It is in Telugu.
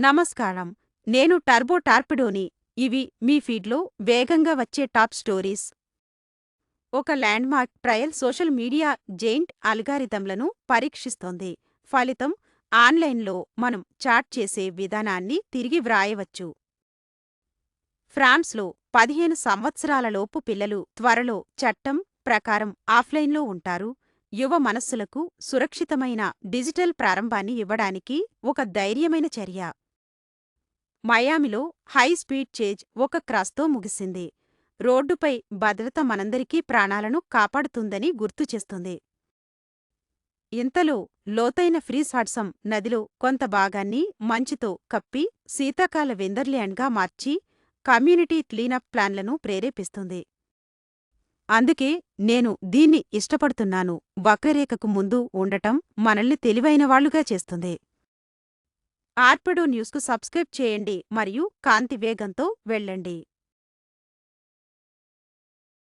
నమస్కారం. నేను టర్బో టార్పిడోని. ఇవి మీ ఫీడ్‌లో వేగంగా వచ్చే టాప్ స్టోరీస్. ఒక landmark trial social media giant అల్గారిథమ్‌లను పరీక్షిస్తోంది. ఫలితం ఆన్‌లైన్‌లో మనం చాట్ చేసే విధానాన్ని తిరిగి వ్రాయవచ్చు. ఫ్రాన్స్‌లో 15 సంవత్సరాల లోపు పిల్లలు త్వరలో చట్టం ప్రకారం ఆఫ్లైన్‌లో ఉంటారు. యువ మనస్సులకు సురక్షితమైన డిజిటల్ ప్రారంభాన్ని ఇవ్వడానికి ఒక ధైర్యమైన చర్య. మయామిలో హై స్పీడ్ చేజ్ ఒక క్రాష్‌తో ముగిసింది. రోడ్డుపై భద్రత మనందరికీ ప్రాణాలను కాపాడుతుందని గుర్తుచేస్తుంది. ఇంతలో లోతైన ఫ్రీజ్ హడ్సన్ నదిలో కొంత భాగాన్ని మంచుతో కప్పి శీతాకాల విందర్ల్యాండ్‌గా మార్చి కమ్యూనిటీ క్లీనప్ ప్లాన్లను ప్రేరేపిస్తుంది. అందుకే నేను దీన్ని ఇష్టపడుతున్నాను. వక్రరేఖకు ముందు ఉండటం మనల్ని తెలివైనవాళ్లుగా చేస్తుంది. ఆర్పిడో న్యూస్‌కు సబ్స్క్రైబ్ చేయండి మరియు కాంతి వేగంతో వెళ్ళండి.